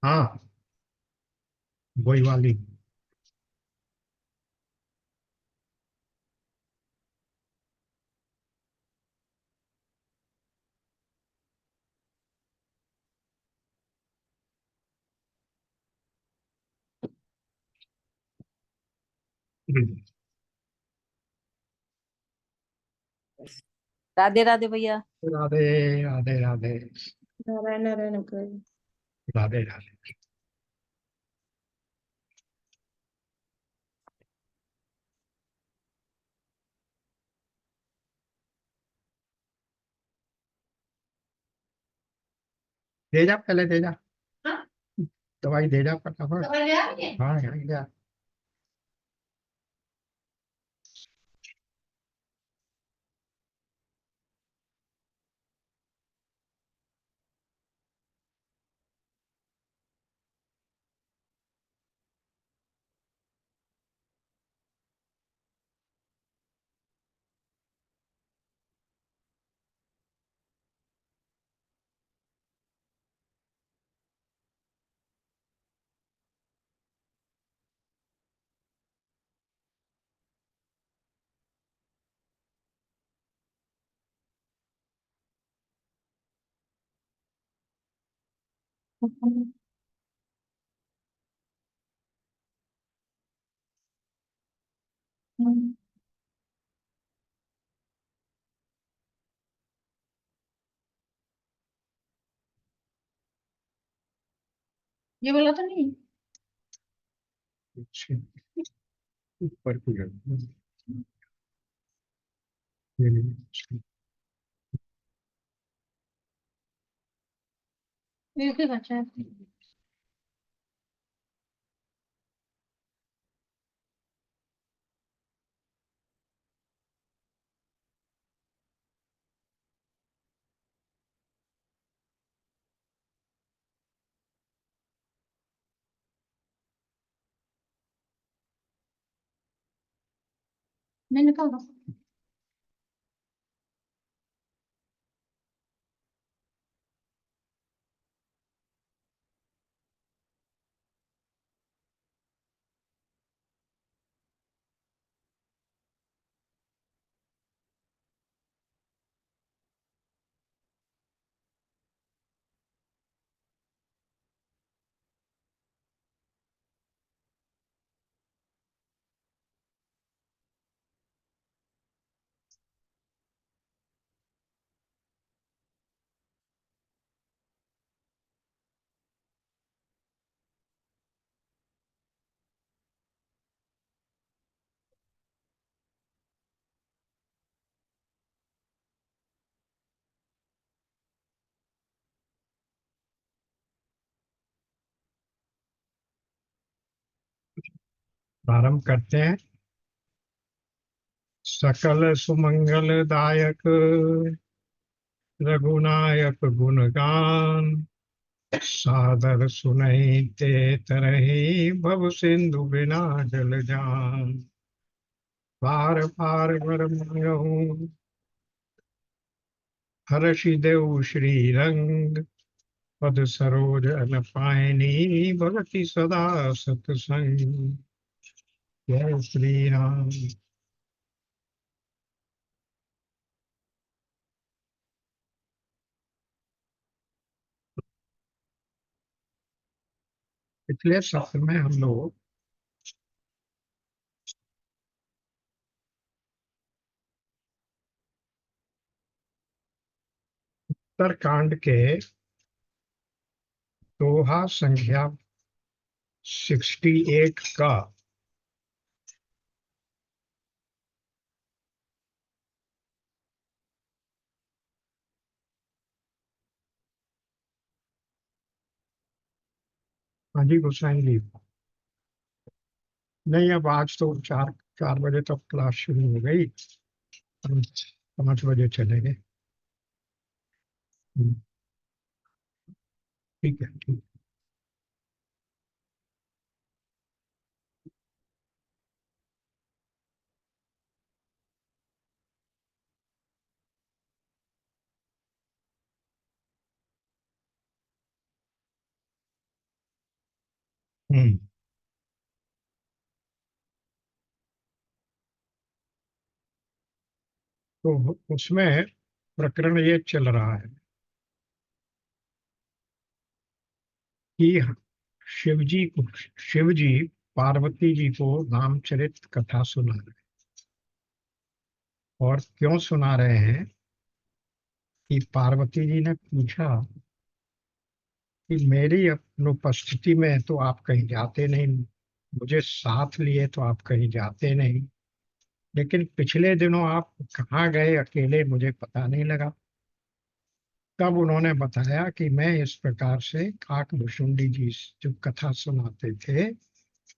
हाँ, वही वाली। राधे राधे भैया। राधे राधे राधे। नारायण नारायण कर। राधे राधे। दे जा, पहले दे जा। हाँ? दवाई दे जा फटाफट। दवाई ले आ गई? हाँ, यहाँ ले आ। ये बोला तो नहीं। अच्छा, ऊपर की गई। ये ले। ये क्या बचा है? नहीं निकाल दो। प्रारंभ करते हैं। सकल सुमंगल दायक रघुनायक गुणगान, सादर सुनहि ते तरहि भव सिंधु बिना जल जान। बार बार वर मांगहु हरषि देव श्री रंग, पद सरोज अन पायनी भगति सदा सतसंग। जय श्री राम। पिछले सत्र में हम लोग उत्तरकांड के दोहा संख्या 68 का हाजी गोसाई जी। नहीं, अब आज तो 4 4 बजे तक क्लास शुरू हो गई। हम 5 बजे चलेंगे। ठीक है, ठीक। हम्म। तो उसमें प्रकरण ये चल रहा है कि शिव जी पार्वती जी को रामचरित कथा सुना रहे हैं। और क्यों सुना रहे हैं कि पार्वती जी ने पूछा कि मेरी अनुपस्थिति में तो आप कहीं जाते नहीं, मुझे साथ लिए तो आप कहीं जाते नहीं, लेकिन पिछले दिनों आप कहाँ गए अकेले मुझे पता नहीं लगा। तब उन्होंने बताया कि मैं इस प्रकार से काकभुशुंडी जी जो कथा सुनाते थे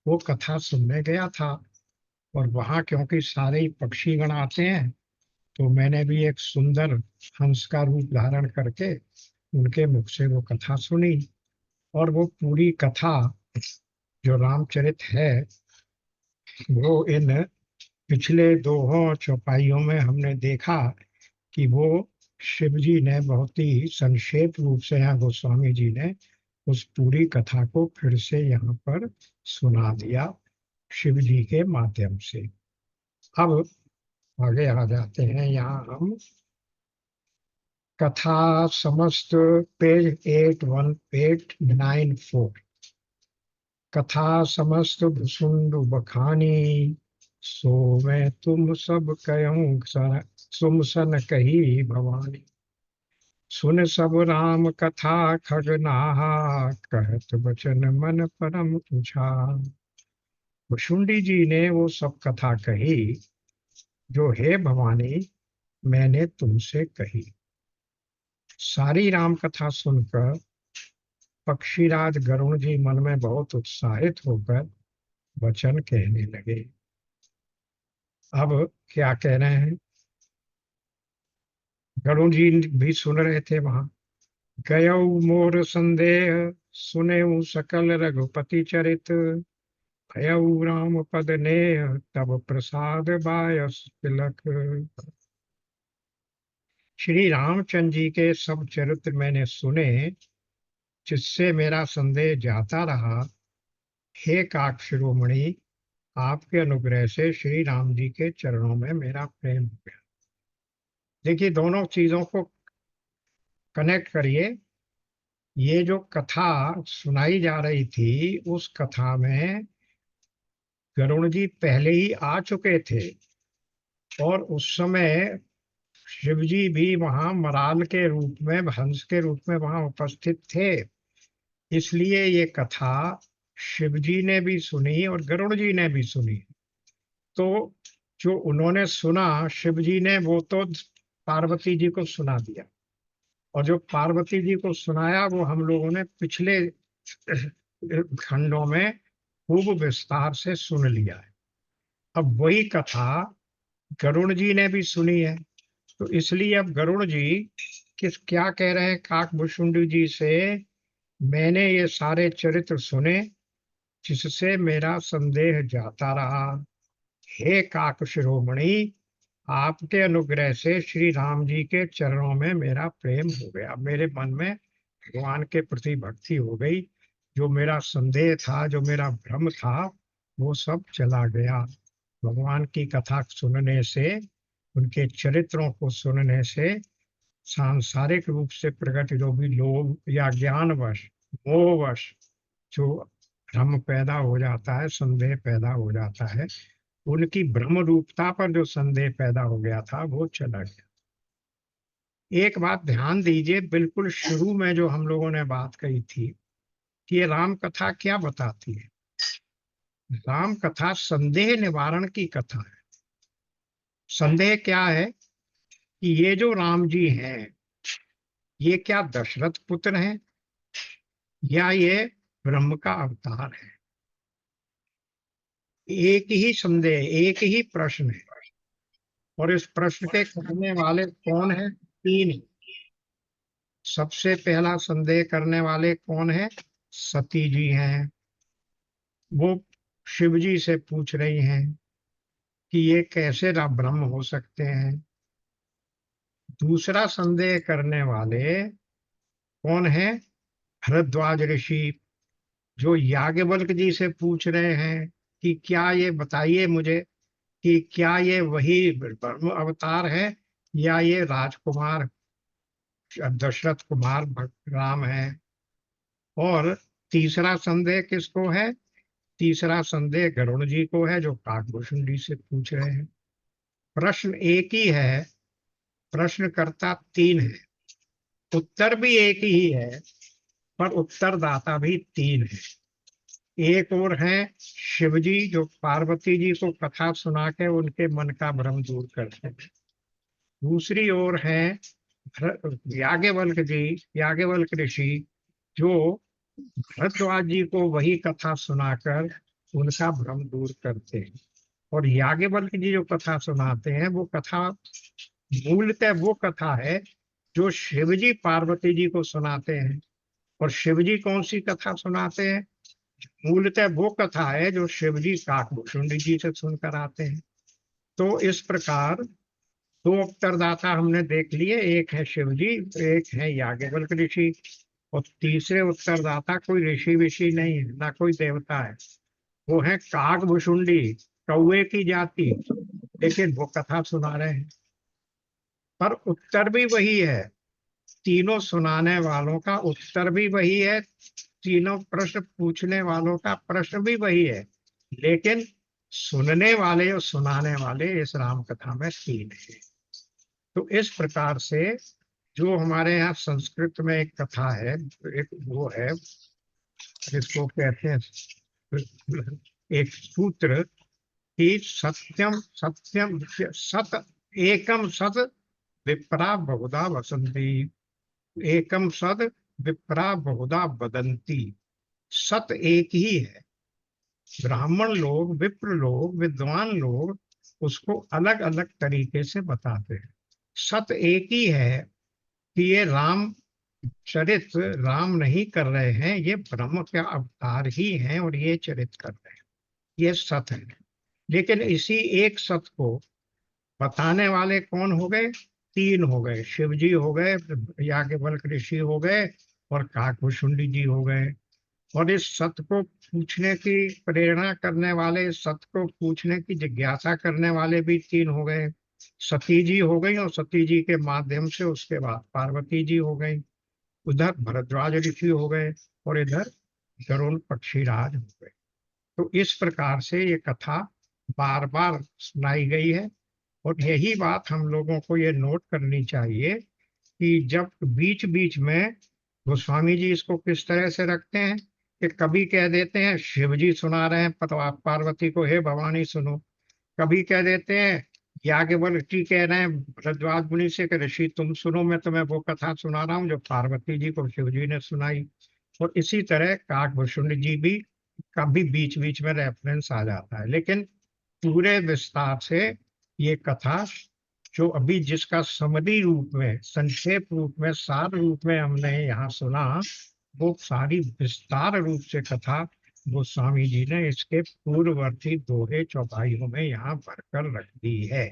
वो कथा सुनने गया था, और वहां क्योंकि सारे ही पक्षीगण आते हैं तो मैंने भी एक सुंदर हंस का रूप धारण करके उनके मुख से वो कथा सुनी। और वो पूरी कथा जो रामचरित है वो इन पिछले दो चौपाइयों में हमने देखा कि वो शिव जी ने बहुत ही संक्षेप रूप से, यहाँ गोस्वामी जी ने उस पूरी कथा को फिर से यहाँ पर सुना दिया शिव जी के माध्यम से। अब आगे आ जाते हैं, यहाँ हम कथा समस्त पेज 8194। कथा समस्त भुसुंड बखानी, सो मैं तुम सब कहूँ सुम सन कही भवानी। सुन सब राम कथा खगनाहा, कहत बचन मन परम तुझा। भुसुंडी जी ने वो सब कथा कही जो हे भवानी मैंने तुमसे कही। सारी राम कथा सुनकर पक्षीराज गरुण जी मन में बहुत उत्साहित होकर वचन कहने लगे। अब क्या कह रहे हैं, गरुण जी भी सुन रहे थे वहां। गयऊ मोर संदेह, सुनेऊ सकल रघुपति चरित। भयऊ राम पद नेह, तब प्रसाद बायस तिलक। श्री रामचंद्र जी के सब चरित्र मैंने सुने, जिससे मेरा संदेह जाता रहा। हे काक शिरोमणि, आपके अनुग्रह से श्री राम जी के चरणों में मेरा प्रेम हो गया। देखिए, दोनों चीजों को कनेक्ट करिए। ये जो कथा सुनाई जा रही थी उस कथा में गरुण जी पहले ही आ चुके थे, और उस समय शिव जी भी वहां मराल के रूप में, हंस के रूप में वहां उपस्थित थे। इसलिए ये कथा शिव जी ने भी सुनी और गरुड़ जी ने भी सुनी। तो जो उन्होंने सुना शिव जी ने, वो तो पार्वती जी को सुना दिया, और जो पार्वती जी को सुनाया वो हम लोगों ने पिछले खंडों में खूब विस्तार से सुन लिया है। अब वही कथा गरुड़ जी ने भी सुनी है, तो इसलिए अब गरुड़ जी क्या कह रहे हैं काकभुशुंडी जी से, मैंने ये सारे चरित्र सुने जिससे मेरा संदेह जाता रहा। हे काक शिरोमणि, आपके अनुग्रह से श्री राम जी के चरणों में मेरा प्रेम हो गया, मेरे मन में भगवान के प्रति भक्ति हो गई। जो मेरा संदेह था, जो मेरा भ्रम था, वो सब चला गया। भगवान की कथा सुनने से, उनके चरित्रों को सुनने से सांसारिक रूप से प्रकट जो भी लोग या ज्ञानवश, मोहवश जो भ्रम पैदा हो जाता है, संदेह पैदा हो जाता है, उनकी ब्रह्म रूपता पर जो संदेह पैदा हो गया था वो चला गया। एक बात ध्यान दीजिए, बिल्कुल शुरू में जो हम लोगों ने बात कही थी कि ये राम कथा क्या बताती है। राम कथा संदेह निवारण की कथा है। संदेह क्या है कि ये जो राम जी हैं, ये क्या दशरथ पुत्र हैं या ये ब्रह्म का अवतार है। एक ही संदेह, एक ही प्रश्न है, और इस प्रश्न के करने वाले कौन है? तीन। सबसे पहला संदेह करने वाले कौन है? सती जी हैं। वो शिव जी से पूछ रही हैं कि ये कैसे ब्रह्म हो सकते हैं। दूसरा संदेह करने वाले कौन है? भरद्वाज ऋषि, जो याज्ञवल्क्य जी से पूछ रहे हैं कि क्या ये बताइए मुझे कि क्या ये वही ब्रह्म अवतार है या ये राजकुमार दशरथ कुमार राम है। और तीसरा संदेह किसको है? तीसरा संदेह गरुड़ जी को है, जो काकभूषण जी से पूछ रहे हैं। प्रश्न एक ही है, प्रश्नकर्ता तीन है, उत्तर भी एक ही है, पर उत्तरदाता भी तीन है। एक और है शिव जी, जो पार्वती जी को कथा सुना के उनके मन का भ्रम दूर करते हैं। दूसरी ओर है याज्ञवल्क्य जी, याज्ञवल्क्य ऋषि, जो भरद्वाज जी को वही कथा सुनाकर उनका भ्रम दूर करते हैं। और याज्ञवल्क्य जी जो कथा सुनाते हैं, वो कथा मूलतः वो कथा है जो शिव जी पार्वती जी को सुनाते हैं। और शिव जी कौन सी कथा सुनाते हैं? मूलतः वो कथा है जो शिव जी काकभूषण जी से सुनकर आते हैं। तो इस प्रकार दो उत्तरदाता हमने देख लिए, एक है शिव जी, एक है याज्ञवल्क्य ऋषि। और तीसरे उत्तरदाता कोई ऋषि विषि नहीं है, ना कोई देवता है, वो है काकभूषुंडी, कौवे की जाति, लेकिन वो कथा सुना रहे हैं। पर उत्तर भी वही है, तीनों सुनाने वालों का उत्तर भी वही है, तीनों प्रश्न पूछने वालों का प्रश्न भी वही है, लेकिन सुनने वाले और सुनाने वाले इस राम कथा में तीन है। तो इस प्रकार से जो हमारे यहाँ संस्कृत में एक कथा है, एक वो है जिसको कहते हैं एक सूत्र कि सत्यम सत्यम सत एकम सत विप्रा बहुधा वसंती, एकम सद विप्रा बहुधा वदंती। सत एक ही है, ब्राह्मण लोग, विप्र लोग, विद्वान लोग उसको अलग अलग तरीके से बताते हैं। सत एक ही है कि ये राम चरित्र राम नहीं कर रहे हैं, ये ब्रह्म के अवतार ही हैं और ये चरित्र कर रहे हैं, ये सत है। लेकिन इसी एक सत को बताने वाले कौन हो गए? तीन हो गए, शिव जी हो गए, याज्ञवल्क्य ऋषि हो गए और काकभूषुंडी जी हो गए। और इस सत्य को पूछने की प्रेरणा करने वाले, सत्य को पूछने की जिज्ञासा करने वाले भी तीन हो गए। सती जी हो गई और सती जी के माध्यम से उसके बाद पार्वती जी हो गई, उधर भरद्वाज ऋषि हो गए और इधर गरुड़ पक्षीराज हो गए। तो इस प्रकार से ये कथा बार बार सुनाई गई है। और यही बात हम लोगों को ये नोट करनी चाहिए कि जब बीच बीच में गोस्वामी जी इसको किस तरह से रखते हैं कि कभी कह देते हैं शिव जी सुना रहे हैं पार्वती को, हे भवानी सुनो। कभी कह देते हैं याज्ञवल्क्य जी कह रहे हैं भरद्वाज मुनि से कि ऋषि तुम सुनो, मैं तुम्हें वो कथा सुना रहा हूँ जो पार्वती जी को शिव जी ने सुनाई। और इसी तरह काकभूषुंड जी भी कभी बीच बीच में रेफरेंस आ जाता है। लेकिन पूरे विस्तार से ये कथा जो अभी जिसका समरी रूप में, संक्षेप रूप में, सार रूप में हमने यहाँ सुना, वो सारी विस्तार रूप से कथा गोस्वामी जी ने इसके पूर्ववर्ती दोहे चौपाइयों में यहाँ भरकर रख दी है।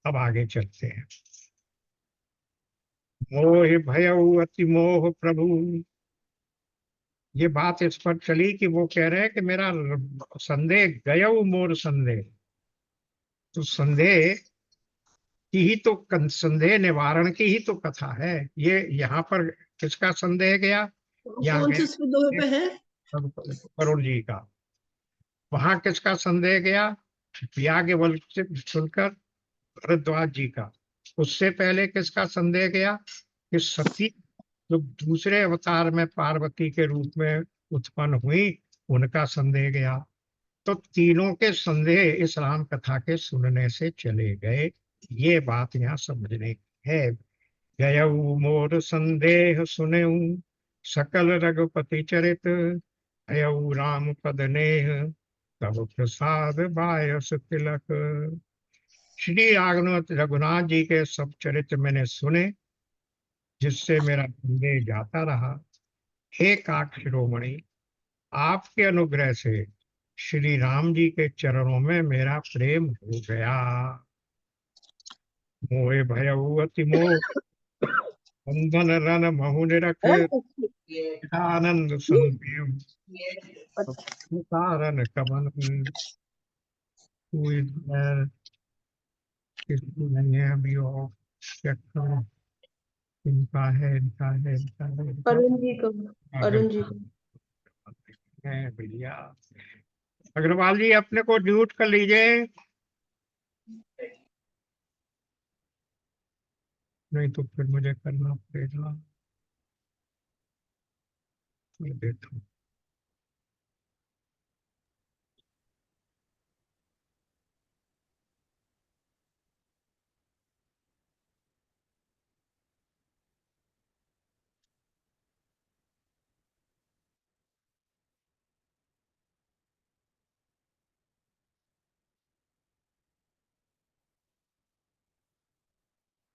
अब आगे चलते हैं। मोह भयउ अति मोह प्रभु, ये बात इस पर चली कि वो कह रहे हैं कि मेरा संदेह गयउ मोर संदेह। तो संदेह की ही तो संदेह निवारण की ही तो कथा है ये। यहाँ पर किसका संदेह गया? यहाँ कौन से दोहे पे है? करुण जी का। वहां किसका संदेह गया? याज्ञवल्क्य से सुनकर भरद्वाज जी का। उससे पहले किसका संदेह गया? कि सती जो दूसरे अवतार में पार्वती के रूप में उत्पन्न हुई, उनका संदेह गया। तो तीनों के संदेह इस राम कथा के सुनने से चले गए। ये बात यहाँ समझने की है। गयऊ मोर संदेह सुनेऊ, सकल रघुपति चरित, अयऊ राम पद नेह, तब प्रसाद बायस तिलक। श्री रघुनाथ जी के सब चरित्र मैंने सुने, जिससे मेरा संदेह जाता रहा। हे काक शिरोमणि, आपके अनुग्रह से श्री राम जी के चरणों में मेरा प्रेम हो गया। मोहे भयउ अति मोह, बंधन रन महु निरख, आनंद संदेव कारण कमन। कोई खैर किसी नहीं है अभी, और चेक करो। इनका है, इनका है, इनका है, इनका अरुण जी को, अगर अरुण जी को। है भैया। अग्रवाल जी अपने को म्यूट कर लीजिए, नहीं तो फिर मुझे करना पड़ेगा। ये देखो,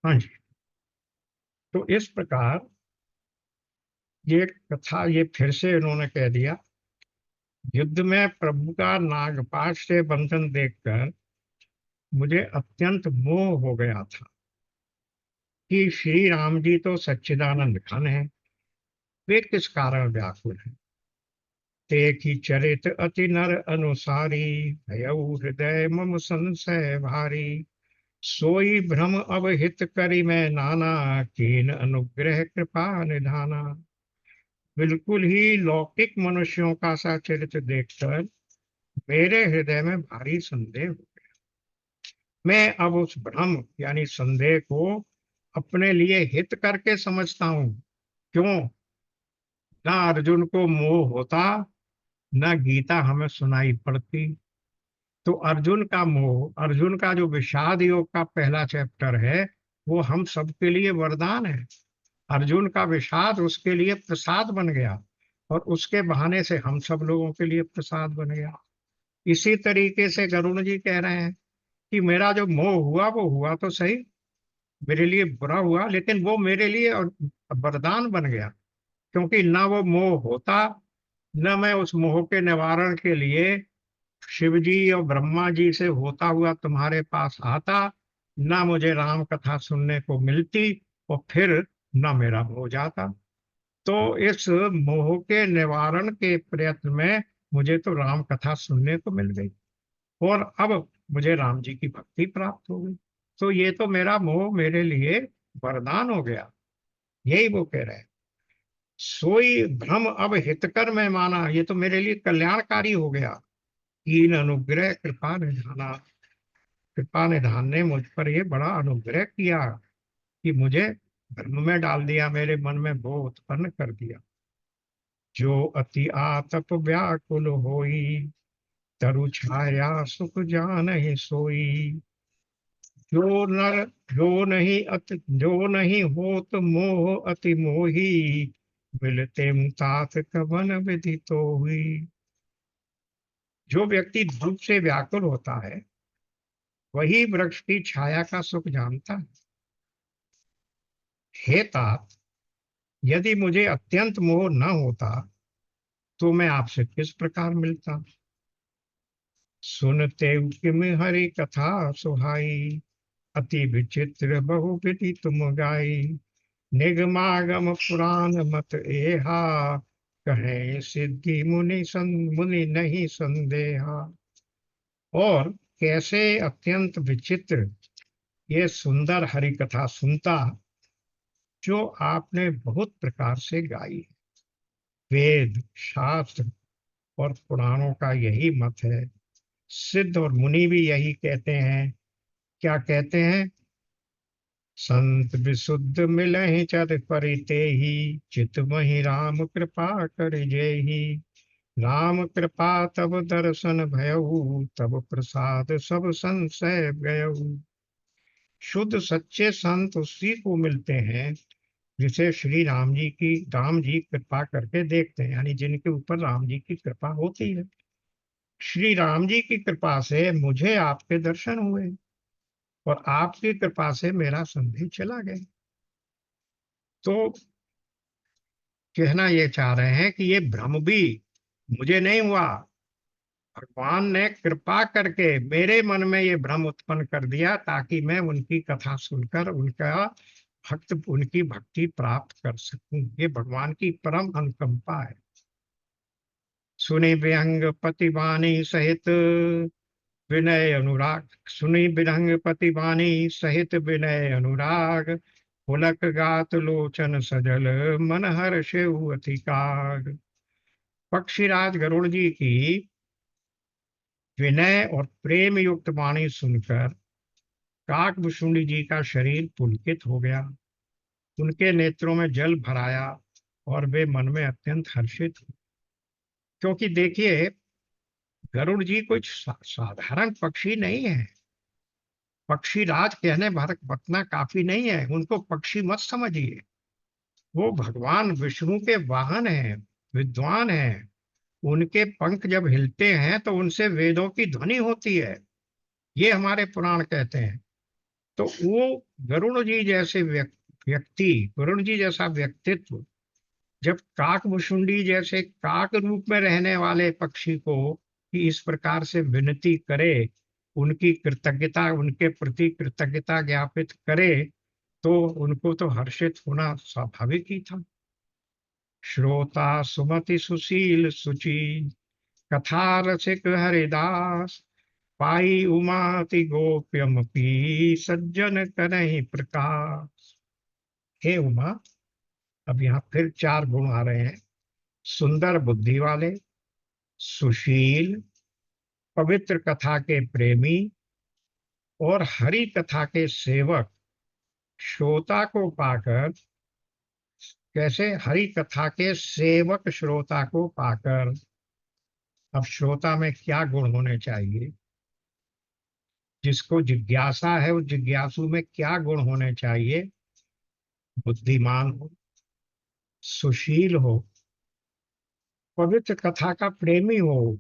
हाँ जी। तो इस प्रकार ये कथा, ये फिर से इन्होंने कह दिया। युद्ध में प्रभु का नागपाश से बंधन देखकर मुझे अत्यंत मोह हो गया था कि श्री राम जी तो सच्चिदानंद घन है, वे किस कारण व्याकुल हैं। एक ही चरित अति नर अनुसारी, भयउ हृदय मम संशय भारी। सोई भ्रम अब हित करी मैं नाना, कीन अनुग्रह कृपा निधाना। बिल्कुल ही लौकिक मनुष्यों का सा चरित्र देखकर मेरे हृदय में भारी संदेह हो। मैं अब उस भ्रम यानी संदेह को अपने लिए हित करके समझता हूँ। क्यों? ना अर्जुन को मोह होता, ना गीता हमें सुनाई पड़ती। तो अर्जुन का मोह, अर्जुन का जो विषाद योग का पहला चैप्टर है, वो हम सबके लिए वरदान है। अर्जुन का विषाद उसके लिए प्रसाद बन गया, और उसके बहाने से हम सब लोगों के लिए प्रसाद बन गया। इसी तरीके से गरुण जी कह रहे हैं कि मेरा जो मोह हुआ वो हुआ तो सही, मेरे लिए बुरा हुआ, लेकिन वो मेरे लिए और वरदान बन गया। क्योंकि ना वो मोह होता, न मैं उस मोह के निवारण के लिए शिव जी और ब्रह्मा जी से होता हुआ तुम्हारे पास आता, ना मुझे राम कथा सुनने को मिलती, और फिर ना मेरा हो जाता। तो इस मोह के निवारण के प्रयत्न में मुझे तो राम कथा सुनने को मिल गई, और अब मुझे राम जी की भक्ति प्राप्त हो गई। तो ये तो मेरा मोह मेरे लिए वरदान हो गया, यही वो कह रहे हैं। सोई भ्रम अब हितकर मैं माना, ये तो मेरे लिए कल्याणकारी हो गया। कीन अनुग्रह कृपा निधाना, कृपा निधान ने मुझ पर ये बड़ा अनुग्रह किया कि मुझे धर्म में डाल दिया, मेरे मन में मोह उत्पन्न कर दिया। जो अति आतप व्याकुल होई, तरु छाया सुख जानहि सोई। जो नर जो नहीं होत मोह अति मोही, मिलते मुतात कवन विधि तो हुई। जो व्यक्ति धूप से व्याकुल होता है, वही वृक्ष की छाया का सुख जानता है। हे तात, यदि मुझे अत्यंत मोह न होता तो मैं आपसे किस प्रकार मिलता। सुनते किम हरि कथा सुहाई, अति विचित्र बहु विधि तुम गाई। निगमागम पुराण मत एहा, कहे सिद्धि मुनि नहीं संदेहा। और कैसे अत्यंत विचित्र ये सुंदर हरि कथा सुनता, जो आपने बहुत प्रकार से गाई। वेद शास्त्र और पुराणों का यही मत है, सिद्ध और मुनि भी यही कहते हैं। क्या कहते हैं? संत विशुद्ध मिलहि चर परिते ही, चित वही राम कृपा कर जेहि। राम कृपा तब दर्शन भयउ, तब प्रसाद सब संशय गयउ। शुद्ध सच्चे संत उसी को मिलते हैं जिसे श्री राम जी कृपा करके देखते हैं, यानी जिनके ऊपर राम जी की कृपा होती है। श्री राम जी की कृपा से मुझे आपके दर्शन हुए, और आपकी कृपा से मेरा संदेह चला गया। तो कहना ये चाह रहे हैं कि ये भ्रम भी मुझे नहीं हुआ, भगवान ने कृपा करके मेरे मन में ये भ्रम उत्पन्न कर दिया ताकि मैं उनकी कथा सुनकर उनकी भक्ति प्राप्त कर सकूं। ये भगवान की परम अनुकंपा है। सुनि विहंग पति वाणी सहित विनय अनुराग, सुनि विहंग पति वाणी सहित विनय अनुराग, पुलक गात लोचन सजल मन हर्षेउ अतिकाग। पक्षीराज गरुड़ जी की विनय और प्रेम युक्त वाणी सुनकर काकभूषुंडी जी का शरीर पुलकित हो गया, उनके नेत्रों में जल भर आया और वे मन में अत्यंत हर्षित हुए। क्योंकि देखिए, गरुड़ जी कुछ साधारण पक्षी नहीं है। पक्षी राज कहने भर बतना काफी नहीं है, उनको पक्षी मत समझिए। वो भगवान विष्णु के वाहन हैं, विद्वान हैं। उनके पंख जब हिलते हैं तो उनसे वेदों की ध्वनि होती है, ये हमारे पुराण कहते हैं। तो वो गरुड़ जी जैसे व्यक्ति, गरुड़ जी जैसा व्यक्तित्व जब काकभूषुंडी जैसे काक रूप में रहने वाले पक्षी को कि इस प्रकार से विनती करे, उनकी कृतज्ञता, उनके प्रति कृतज्ञता ज्ञापित करे, तो उनको तो हर्षित होना स्वाभाविक ही था। श्रोता सुमति सुशील सुचि, कथा रसिक हरिदास, पाई उमाति गोप्यमपि, सज्जन करहि प्रकाश। हे उमा, अब यहाँ फिर चार गुण आ रहे हैं। सुंदर बुद्धि वाले, सुशील, पवित्र कथा के प्रेमी और हरि कथा के सेवक। श्रोता को पाकर, कैसे? हरि कथा के सेवक श्रोता को पाकर। अब श्रोता में क्या गुण होने चाहिए? जिसको जिज्ञासा है, उस जिज्ञासु में क्या गुण होने चाहिए? बुद्धिमान हो, सुशील हो, पवित्र कथा का प्रेमी हो,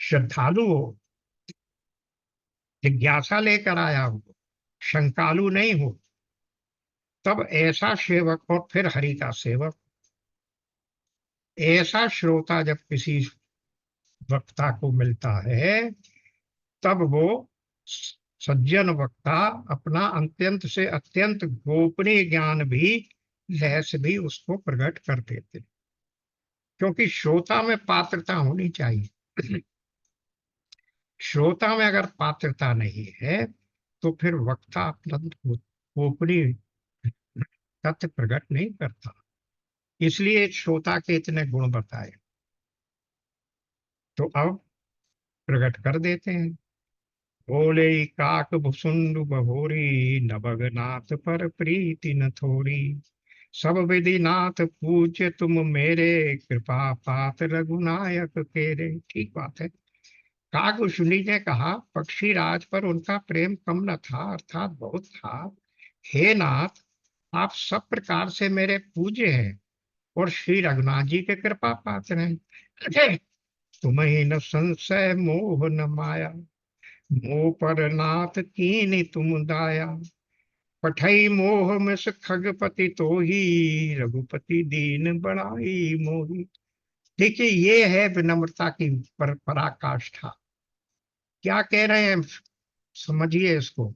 श्रद्धालु हो, जिज्ञासा लेकर आया हो, शंकालु नहीं हो। तब ऐसा सेवक, और फिर हरि का सेवक, ऐसा श्रोता जब किसी वक्ता को मिलता है, तब वो सज्जन वक्ता अपना अत्यंत से अत्यंत गोपनीय ज्ञान भी, रहस्य भी उसको प्रकट कर देते। क्योंकि श्रोता में पात्रता होनी चाहिए। श्रोता में अगर पात्रता नहीं है तो फिर वक्ता अपना गोपनीय तथ्य प्रकट नहीं करता। इसलिए श्रोता के इतने गुण बताए, तो अब प्रकट कर देते हैं। बोले काक भुसुंड बहोरी, नभगनाथ पर प्रीति न थोड़ी, सब विधि नाथ पूज्य तुम मेरे, कृपा पात रघुनायक केरे। ठीक बात है। काकभूषुंडी ने कहा पक्षी राज पर उनका प्रेम कम न था, अर्थात बहुत था। हे नाथ, आप सब प्रकार से मेरे पूज्य हैं और श्री रघुनाथ जी के कृपा पात्र हैं। तुम्हें न संशय मोह न माया, मोह पर नाथ कीनी तुम दाया, पठई मोह में से खगपति तो ही, रघुपति दीन बड़ाई मोही। देखिए, ये है विनम्रता की पराकाष्ठा। क्या कह रहे हैं, समझिए इसको।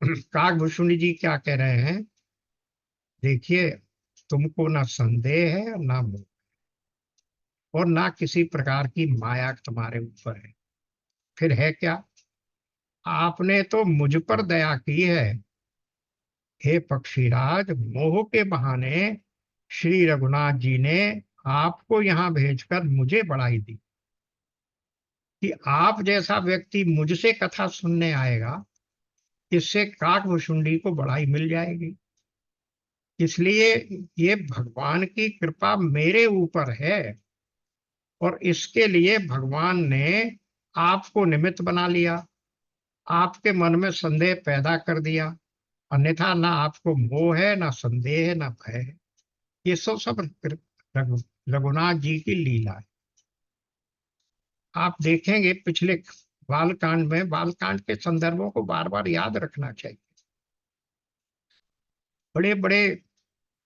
काकभूषुंडी जी क्या कह रहे हैं? देखिए, तुमको ना संदेह है ना मोह, और ना किसी प्रकार की माया तुम्हारे ऊपर है। फिर है क्या? आपने तो मुझ पर दया की है। हे पक्षीराज, मोह के बहाने श्री रघुनाथ जी ने आपको यहाँ भेजकर मुझे बढ़ाई दी कि आप जैसा व्यक्ति मुझसे कथा सुनने आएगा, इससे काकभूषुंडी को बढ़ाई मिल जाएगी। इसलिए ये भगवान की कृपा मेरे ऊपर है, और इसके लिए भगवान ने आपको निमित्त बना लिया, आपके मन में संदेह पैदा कर दिया। अन्यथा ना आपको मोह है, ना संदेह है, ना भय है। ये सब रघुनाथ जी की लीला है। आप देखेंगे पिछले बालकांड में, बालकांड के संदर्भों को बार बार याद रखना चाहिए। बड़े बड़े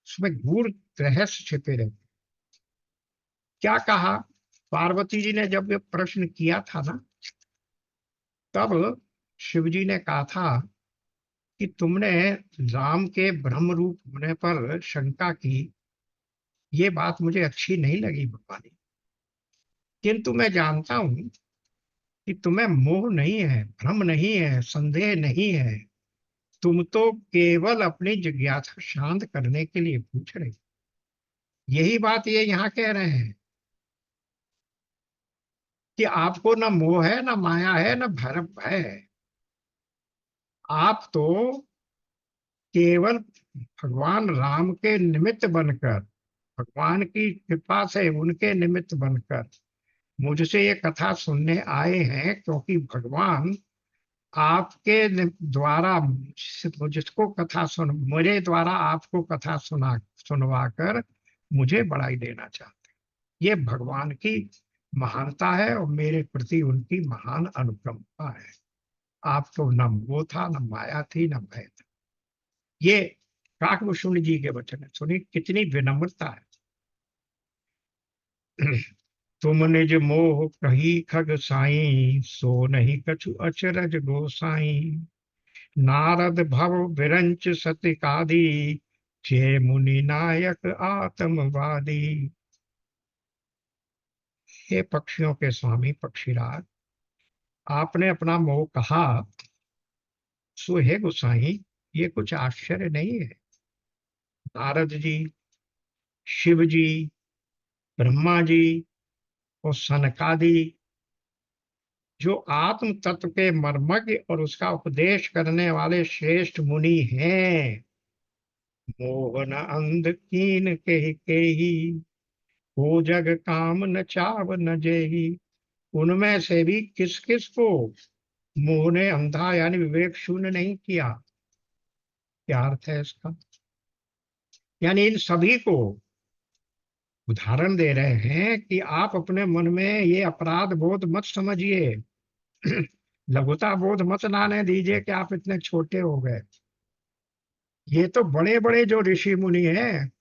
उसमें गूढ़ रहस्य छिपे रहते। क्या कहा पार्वती जी ने जब ये प्रश्न किया था ना, तब शिव जी ने कहा था कि तुमने राम के ब्रह्म रूप होने पर शंका की, ये बात मुझे अच्छी नहीं लगी भवानी, किंतु मैं जानता हूं कि तुम्हें मोह नहीं है, भ्रम नहीं है, संदेह नहीं है। तुम तो केवल अपनी जिज्ञासा शांत करने के लिए पूछ रहे हो। यही बात ये यहाँ कह रहे हैं कि आपको न मोह है, न माया है, न भ्रम है। आप तो केवल भगवान राम के निमित्त बनकर, भगवान की कृपा से उनके निमित्त बनकर मुझसे ये कथा सुनने आए हैं, क्योंकि भगवान आपके द्वारा मुझको कथा सुन, मेरे द्वारा आपको कथा सुनवा कर मुझे बढ़ाई देना चाहते हैं। ये भगवान की महानता है और मेरे प्रति उनकी महान अनुकंपा है। आपको न मोह था, न माया थी, न भय था। ये काकभूषुंड जी के वचन है, सुनिए कितनी विनम्रता है। तुम निज मोह कही खग साई, सो नहीं कछु अचरज गोसाई। नारद भव विरंच सतिकादि, जय मुनि नायक आत्मवादी। हे पक्षियों के स्वामी पक्षीराज, आपने अपना मोह कहा, सो हे गोसाई ये कुछ आश्चर्य नहीं है। नारद जी, शिव जी, ब्रह्मा जी और सनकादि जो आत्म तत्व के मर्मज्ञ और उसका उपदेश करने वाले श्रेष्ठ मुनि हैं, मोहन अंध कीन के ही, हो जग काम न चाव न जेही। उनमें से भी किस किस को मोह ने अंधा यानी विवेक शून्य नहीं किया। क्या अर्थ है इसका? यानी इन सभी को उदाहरण दे रहे हैं कि आप अपने मन में ये अपराध बोध मत समझिए, लघुता बोध मत लाने दीजिए कि आप इतने छोटे हो गए। ये तो बड़े बड़े जो ऋषि मुनि हैं,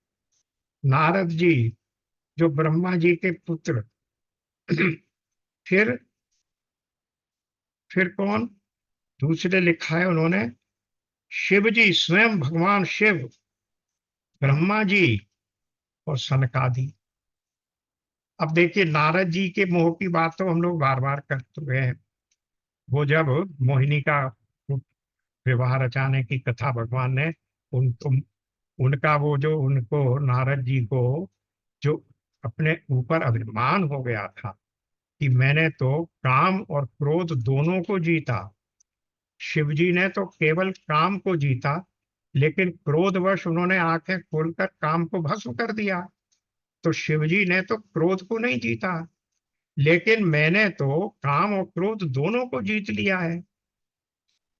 नारद जी जो ब्रह्मा जी के पुत्र, फिर कौन दूसरे लिखा है उन्होंने, शिव जी स्वयं भगवान शिव, ब्रह्मा जी और सनकादि। अब देखिए नारद जी के मोह की बात तो हम लोग बार बार कर चुके हैं। वो जब मोहिनी का विवाह रचाने की कथा भगवान ने उनका वो जो उनको नारद जी को जो अपने ऊपर अभिमान हो गया था कि मैंने तो काम और क्रोध दोनों को जीता। शिव जी ने तो केवल काम को जीता, लेकिन क्रोधवश उन्होंने आंखें खोलकर काम को भस्म कर दिया। तो शिव जी ने तो क्रोध को नहीं जीता, लेकिन मैंने तो काम और क्रोध दोनों को जीत लिया है।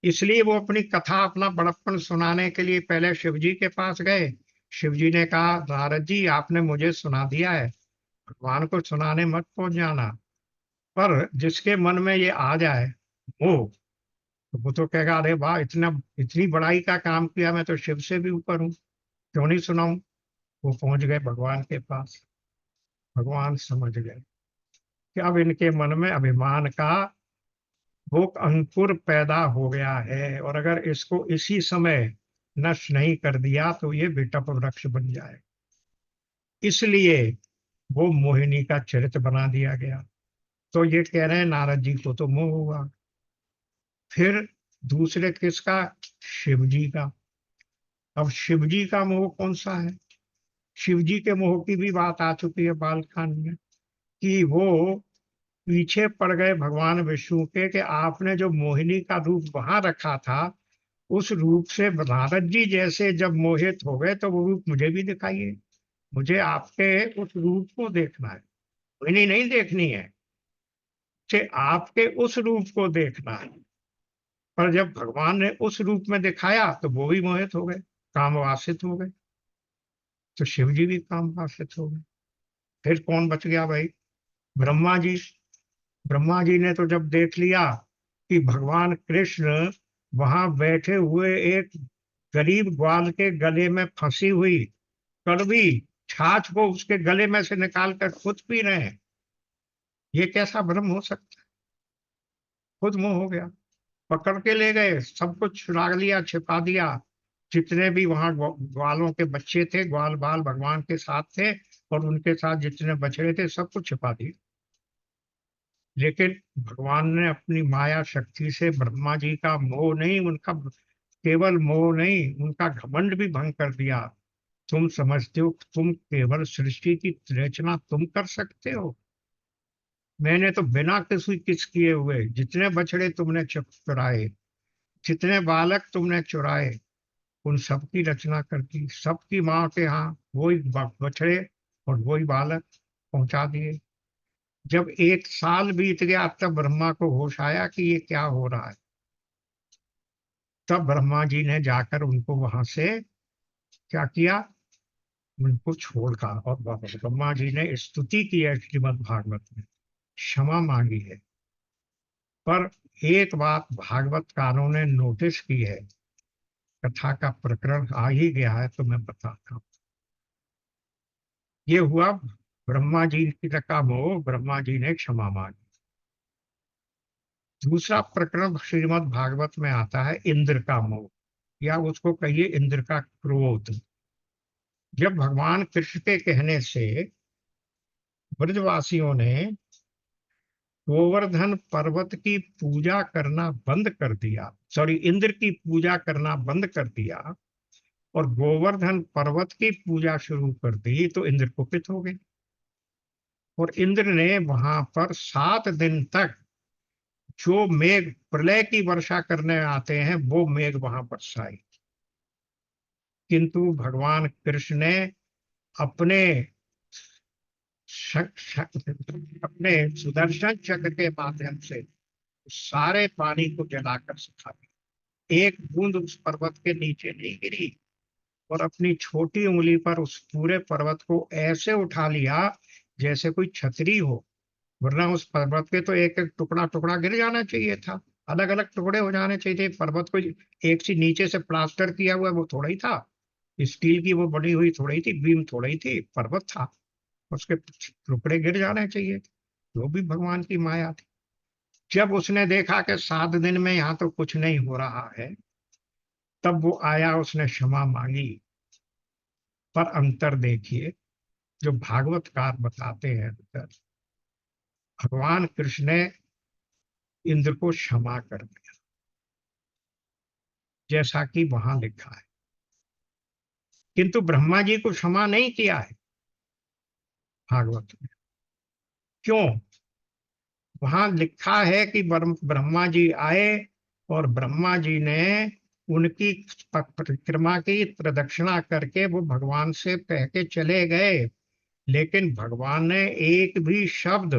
इसलिए वो अपनी कथा अपना बड़प्पन सुनाने के लिए पहले शिव जी के पास गए। शिव जी ने कहा नारद जी आपने मुझे सुना दिया है, भगवान को सुनाने मत पहुंच जाना। पर जिसके मन में ये आ जाए मोह, तो वो तो कहेगा अरे वाह इतना इतनी बड़ाई का काम किया, मैं तो शिव से भी ऊपर हूँ, क्यों नहीं सुनाऊं। वो पहुंच गए भगवान के पास। भगवान समझ गए कि अब इनके मन में अभिमान का वो अंकुर पैदा हो गया है, और अगर इसको इसी समय नष्ट नहीं कर दिया तो ये विटप वृक्ष बन जाए। इसलिए वो मोहिनी का चरित्र बना दिया गया। तो ये कह रहे हैं नारद जी को तो मोह हुआ। फिर दूसरे किसका? शिव जी का। अब शिव जी का मोह कौन सा है? शिव जी के मोह की भी बात आ चुकी है बालकांड में, कि वो पीछे पड़ गए भगवान विष्णु के कि आपने जो मोहिनी का रूप वहां रखा था, उस रूप से नारद जी जैसे जब मोहित हो गए तो वो रूप मुझे भी दिखाइए, मुझे आपके उस रूप को देखना है, मोहिनी नहीं देखनी है, मुझे आपके उस रूप को देखना है। पर जब भगवान ने उस रूप में दिखाया तो वो भी मोहित हो गए, काम वासित हो गए। तो शिव जी भी काम वासित हो गए। फिर कौन बच गया भाई? ब्रह्मा जी। ब्रह्मा जी ने तो जब देख लिया कि भगवान कृष्ण वहां बैठे हुए एक गरीब ग्वाल के गले में फंसी हुई कड़वी छाछ को उसके गले में से निकाल कर खुद पी रहे हैं। ये कैसा भ्रम हो सकता है? खुद मुंह हो गया। पकड़ के ले गए, सब कुछ चुरा लिया, छिपा दिया। जितने भी वहां ग्वालों के बच्चे थे, ग्वाल बाल भगवान के साथ थे, और उनके साथ जितने बछड़े थे, सब कुछ छिपा दिए। लेकिन भगवान ने अपनी माया शक्ति से ब्रह्मा जी का मोह नहीं, उनका केवल मोह नहीं, उनका घमंड भी भंग कर दिया। तुम समझते हो कि तुम केवल सृष्टि की रचना तुम कर सकते हो? मैंने तो बिना किस किए हुए जितने बछड़े तुमने चुराए, जितने बालक तुमने चुराए, उन सबकी रचना कर दी। सबकी माँ के यहाँ वही बछड़े और वही बालक पहुंचा दिए। जब 1 साल बीत गया, तब ब्रह्मा को होश आया कि ये क्या हो रहा है। तब ब्रह्मा जी ने जाकर उनको वहां से क्या किया, उनको छोड़ा। और ब्रह्मा जी ने स्तुति की है श्रीमद् भागवत में, क्षमा मांगी है। पर एक बात भागवतकारों ने नोटिस की है, कथा का प्रकरण आ ही गया है तो मैं बताता हूँ। ये हुआ ब्रह्मा जी की का मोह, ब्रह्मा जी ने क्षमा मांगी। दूसरा प्रकरण श्रीमद् भागवत में आता है इंद्र का मोह, या उसको कहिए इंद्र का क्रोध। जब भगवान कृष्ण के कहने से ब्रजवासियों ने गोवर्धन पर्वत की पूजा करना बंद कर दिया, सॉरी, इंद्र की पूजा करना बंद कर दिया और गोवर्धन पर्वत की पूजा शुरू कर दी, तो इंद्र कुपित हो गए। और इंद्र ने वहां पर 7 दिन तक जो मेघ प्रलय की वर्षा करने आते हैं, वो मेघ वहां बरसाई। किंतु भगवान कृष्ण ने अपने अपने सुदर्शन चक्र के माध्यम से सारे पानी को जलाकर सुखा दिया। एक बूंद उस पर्वत के नीचे नहीं गिरी, और अपनी छोटी उंगली पर उस पूरे पर्वत को ऐसे उठा लिया जैसे कोई छतरी हो। वरना उस पर्वत के तो एक एक टुकड़ा टुकड़ा गिर जाना चाहिए था, अलग अलग टुकड़े हो जाने चाहिए थे। पर्वत को एक सी नीचे से प्लास्टर किया हुआ वो थोड़ा ही था, स्टील की वो बनी हुई थोड़ी थी, बीम थोड़ी थी, पर्वत था, उसके टुकड़े गिर जाने चाहिए थे। वो भी भगवान की माया थी। जब उसने देखा कि 7 दिन में यहाँ तो कुछ नहीं हो रहा है, तब वो आया, उसने क्षमा मांगी। पर अंतर देखिए, जो भागवतकार बताते हैं अंतर, भगवान कृष्ण ने इंद्र को क्षमा कर दिया, जैसा कि वहां लिखा है। किंतु ब्रह्मा जी को क्षमा नहीं किया है भागवत में। क्यों? वहां लिखा है कि ब्रह्मा जी आए और ब्रह्मा जी ने उनकी परिक्रमा की प्रदक्षिणा करके वो भगवान से कह के चले गए, लेकिन भगवान ने एक भी शब्द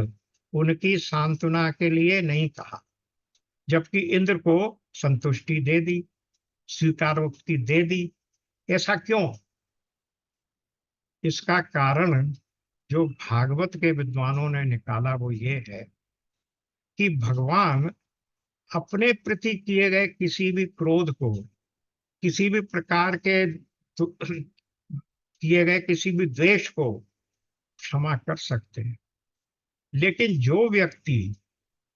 उनकी सांत्वना के लिए नहीं कहा, जबकि इंद्र को संतुष्टि दे दी, स्वीकारोक्ति दे दी। ऐसा क्यों? इसका कारण जो भागवत के विद्वानों ने निकाला वो ये है कि भगवान अपने प्रति किए गए किसी भी क्रोध को, किसी भी प्रकार के किए गए किसी भी द्वेष को क्षमा कर सकते हैं। लेकिन जो व्यक्ति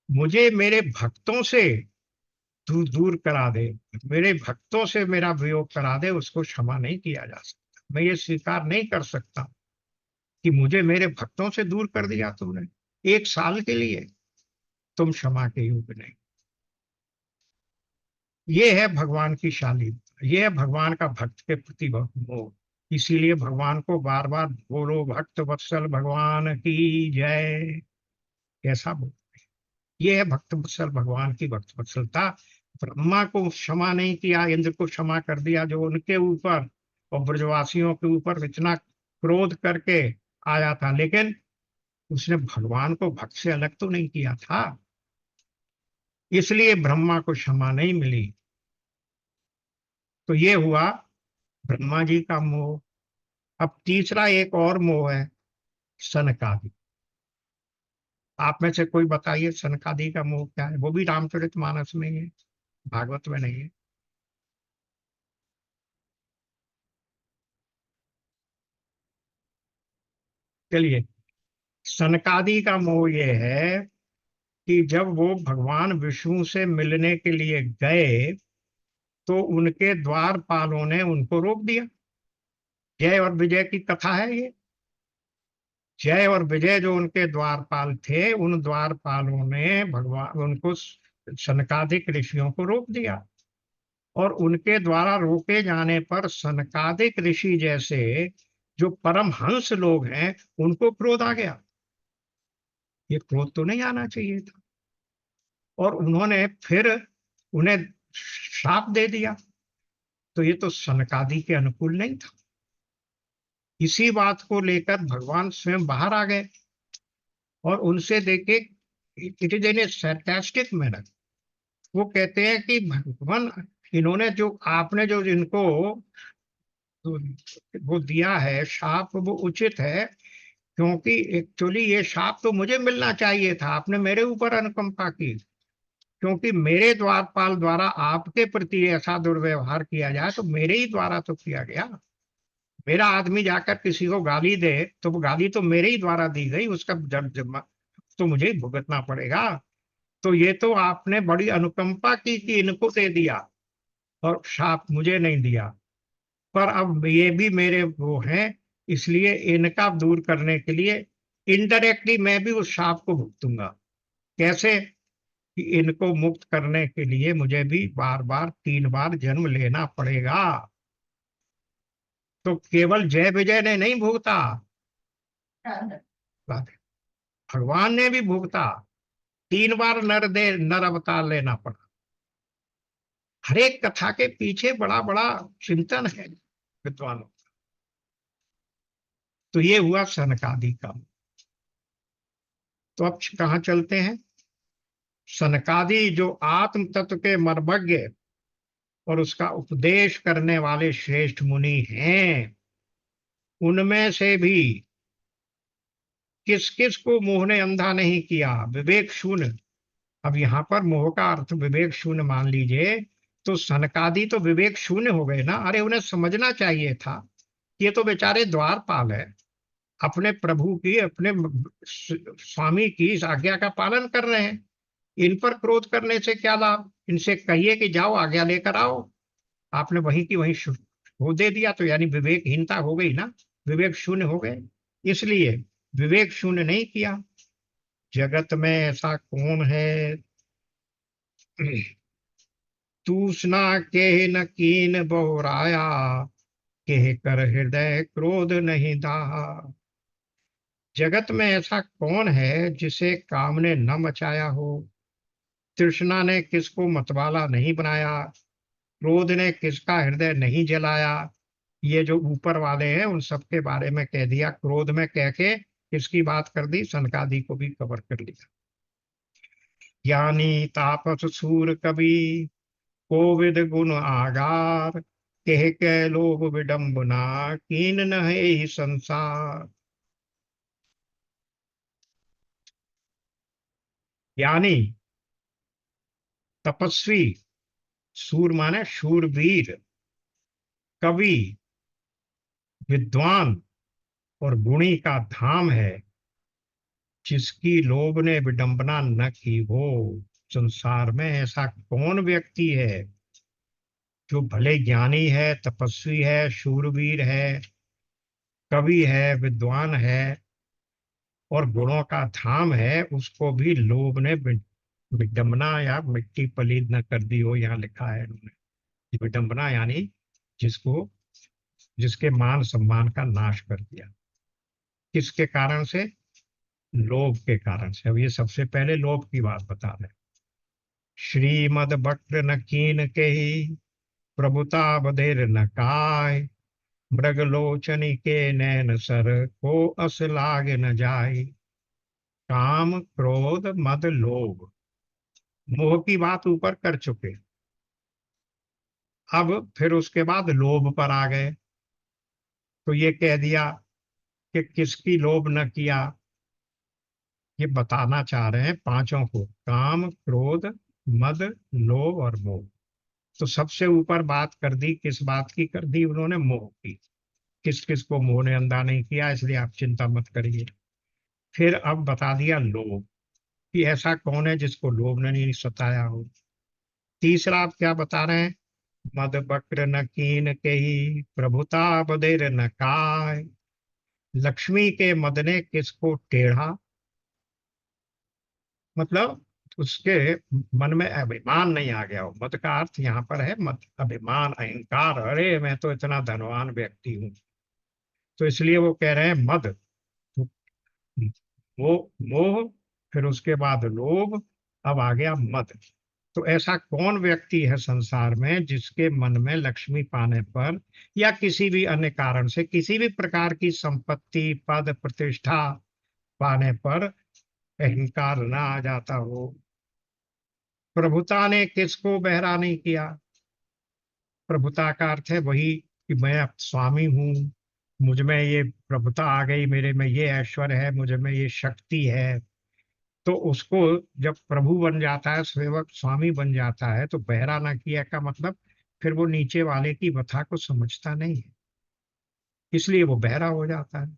मुझे मेरे भक्तों से दूर दूर करा दे, मेरे भक्तों से मेरा वियोग करा दे, उसको क्षमा नहीं किया जा सकता। मैं ये स्वीकार नहीं कर सकता कि मुझे मेरे भक्तों से दूर कर दिया तुमने 1 साल के लिए, तुम क्षमा के योग्य नहीं। ये है भगवान की शाली, ये है भगवान का भक्त के प्रति मोह। इसीलिए भगवान को बार बार बोलो भक्त वत्सल भगवान की जय, कैसा बोल। ये है भक्त वत्सल भगवान की भक्त वत्सलता। ब्रह्मा को क्षमा नहीं किया, इंद्र को क्षमा कर दिया जो उनके ऊपर और ब्रजवासियों के ऊपर इतना क्रोध करके आया था, लेकिन उसने भगवान को भक्त से अलग तो नहीं किया था, इसलिए ब्रह्मा को क्षमा नहीं मिली। तो ये हुआ ब्रह्मा जी का मोह। अब तीसरा एक और मोह है, सनकादि। आप में से कोई बताइए सनकादि का मोह क्या है? वो भी रामचरितमानस में ही है, भागवत में नहीं है। चलिए, सनकादि का मोह ये है कि जब वो भगवान विष्णु से मिलने के लिए गए तो उनके द्वारपालों ने उनको रोक दिया। जय और विजय की कथा है ये। जय और विजय जो उनके द्वारपाल थे, उन द्वारपालों ने भगवान उनको, सनकादिक ऋषियों को रोक दिया। और उनके द्वारा रोके जाने पर सनकादिक ऋषि जैसे जो परमहंस लोग हैं उनको क्रोध आ गया। ये क्रोध तो नहीं आना चाहिए था। और उन्होंने फिर उन्हें श्राप दे दिया। तो ये तो सनकादि के अनुकूल नहीं था। इसी बात को लेकर भगवान स्वयं बाहर आ गए और उनसे देखे, it is in A sarcastic manner. वो कहते हैं कि भगवान, इन्होंने जो आपने जो इनको तो वो दिया है शाप, वो उचित है, क्योंकि एक्चुअली ये शाप तो मुझे मिलना चाहिए था। आपने मेरे ऊपर अनुकंपा की, क्योंकि मेरे द्वारपाल द्वारा आपके प्रति ऐसा दुर्व्यवहार किया जाए तो मेरे ही द्वारा तो किया गया। मेरा आदमी जाकर किसी को गाली दे तो वो गाली तो मेरे ही द्वारा दी गई, उसका जब तो मुझे ही भुगतना पड़ेगा। तो ये तो आपने बड़ी अनुकंपा की कि इनको दे दिया और शाप मुझे नहीं दिया। पर अब ये भी मेरे वो हैं, इसलिए इनका दूर करने के लिए इनडायरेक्टली मैं भी उस शाप को भुगतूंगा। कैसे? कि इनको मुक्त करने के लिए मुझे भी बार बार 3 बार जन्म लेना पड़ेगा। तो केवल जय विजय ने नहीं भुगता, भगवान ने भी भुगता। 3 बार नर अवतार लेना पड़ा। हर एक कथा के पीछे बड़ा बड़ा चिंतन है विद्वानों का। तो ये हुआ सनकादि का। तो अब कहाँ चलते हैं? सनकादि जो आत्म तत्व के मर्मज्ञ और उसका उपदेश करने वाले श्रेष्ठ मुनि हैं, उनमें से भी किस किस को मोह ने अंधा नहीं किया? विवेक शून्य। अब यहां पर मोह का अर्थ विवेक शून्य मान लीजिए, तो सनकादि तो विवेक शून्य हो गए ना। अरे उन्हें समझना चाहिए था कि ये तो बेचारे द्वारपाल है, अपने प्रभु की, अपने स्वामी की इस आज्ञा का पालन कर रहे हैं। इन पर क्रोध करने से क्या लाभ? इनसे कहिए कि जाओ आज्ञा लेकर आओ। आपने वहीं की वहीं वो दे दिया, तो यानी विवेकहीनता हो गई ना, विवेक शून्य हो गए। इसलिए विवेक शून्य नहीं किया। जगत में ऐसा कौन है तूष्णा के न कीन बहुराया, कह कर हृदय क्रोध नहीं दाहा। जगत में ऐसा कौन है जिसे काम ने न मचाया हो, तृष्णा ने किसको मतवाला नहीं बनाया, क्रोध ने किसका हृदय नहीं जलाया। ये जो ऊपर वाले हैं उन सबके बारे में कह दिया, क्रोध में कह के किसकी बात कर दी? सनकादि को भी कवर कर लिया। ज्ञानी तापस सूर कवि, कोविद गुण आगार, कह के लोभ विडंबना, कीन न है ही संसार। ज्ञानी, तपस्वी, सूर माने शूरवीर, कवि, विद्वान और गुणी का धाम है, जिसकी लोभ ने विडंबना न की हो। संसार में ऐसा कौन व्यक्ति है जो भले ज्ञानी है, तपस्वी है, शूरवीर है, कवि है, विद्वान है और गुणों का धाम है, उसको भी लोभ ने विडंबना या मिट्टी पलीद न कर दी हो। यहाँ लिखा है इन्होंने। विडंबना यानी जिसको, जिसके मान सम्मान का नाश कर दिया। किसके कारण से? लोभ के कारण से। अब ये सबसे पहले लोभ की बात बता रहे। श्रीमद भक्त न कीन के ही, प्रभुता बधिर न काय, मृगलोचनी के नैन सर को अस लाग न जाय। काम क्रोध मद लोभ, मोह की बात ऊपर कर चुके। अब फिर उसके बाद लोभ पर आ गए। तो ये कह दिया कि किसकी लोभ न किया। ये बताना चाह रहे हैं पांचों को, काम क्रोध मद लोभ और मोह। तो सबसे ऊपर बात कर दी, किस बात की कर दी उन्होंने? मोह की। किस किस को मोह ने अंधा नहीं किया, इसलिए आप चिंता मत करिए। फिर अब बता दिया लोभ, कि ऐसा कौन है जिसको लोभ ने नहीं सताया हो। तीसरा आप क्या बता रहे हैं, मद बक्र न कीन के ही प्रभुता बदेर न काय। लक्ष्मी के मद ने किसको टेढ़ा, मतलब उसके मन में अभिमान नहीं आ गया हो। मद का अर्थ यहाँ पर है मद, अभिमान, अहंकार, अरे मैं तो इतना धनवान व्यक्ति हूँ। तो इसलिए वो कह रहे हैं मद, तो मोह, मोह, फिर उसके बाद लोभ, अब आ गया मद। तो ऐसा कौन व्यक्ति है संसार में जिसके मन में लक्ष्मी पाने पर या किसी भी अन्य कारण से, किसी भी प्रकार की संपत्ति, पद, प्रतिष्ठा पाने पर अहंकार ना आ जाता हो। प्रभुता ने किसको बहरा नहीं किया। प्रभुता का अर्थ है वही कि मैं अब स्वामी हूँ, मुझ में ये प्रभुता आ गई, मेरे में ये ऐश्वर्य है, मुझ में ये शक्ति है। तो उसको जब प्रभु बन जाता है, सेवक स्वामी बन जाता है, तो बहरा ना किया का मतलब फिर वो नीचे वाले की व्यथा को समझता नहीं है, इसलिए वो बहरा हो जाता है।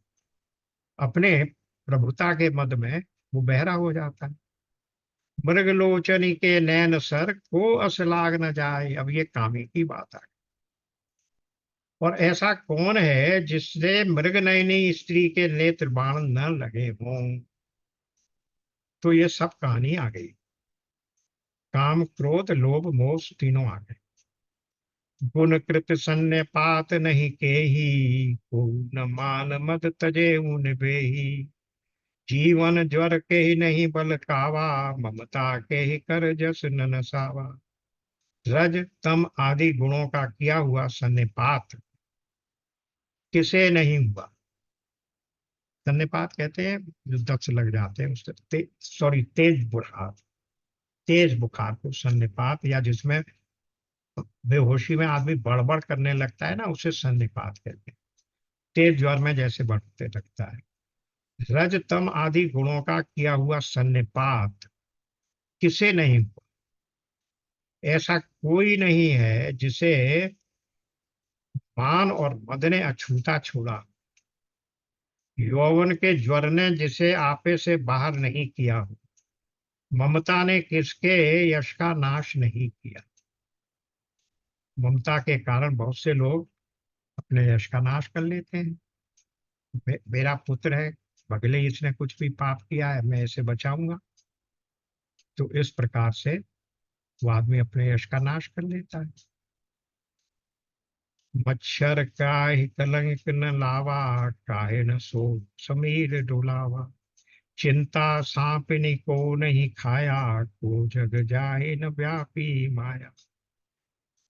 अपने प्रभुता के मद में वो बहरा हो जाता है। मृगलोचनी के नैन सर को असलाग न जाए, अब ये कामी की बात है। और ऐसा कौन है जिससे मृग नयनी स्त्री के नेत्र बाण न लगे हों। तो ये सब कहानी आ गई, काम क्रोध लोभ मोह तीनों आ गए। गुण कृत सन्य पात नहीं केही, को न मान मद तजे उन बेही। जीवन ज्वर के ही नहीं बल कावा, ममता के ही कर जस न नसावा। रज तम आदि गुणों का किया हुआ सन्निपात किसे नहीं हुआ। सन्निपात कहते हैं जो दक्ष लग जाते हैं उससे, सॉरी तेज बुखार, तेज बुखार को सन्निपात, या जिसमें बेहोशी में आदमी बड़बड़ करने लगता है ना, उसे सन्निपात कहते हैं। तेज ज्वर में जैसे बढ़ते लगता है। रज तम आदि गुणों का किया हुआ सन्निपात किसे नहीं हुआ। ऐसा कोई नहीं है जिसे मान और मद ने अछूता छोड़ा, यौवन के ज्वर ने जिसे आपे से बाहर नहीं किया हो, ममता ने किसके यश का नाश नहीं किया। ममता के कारण बहुत से लोग अपने यश का नाश कर लेते हैं। मेरा पुत्र है, भले ही इसने कुछ भी पाप किया है, मैं इसे बचाऊंगा। तो इस प्रकार से वो आदमी अपने यश का नाश कर लेता है। मच्छर काहे कलंक न लावा, काहे न सो समीर डोलावा। चिंता सांपिनी को नहीं खाया, को जग जाए न व्यापी माया।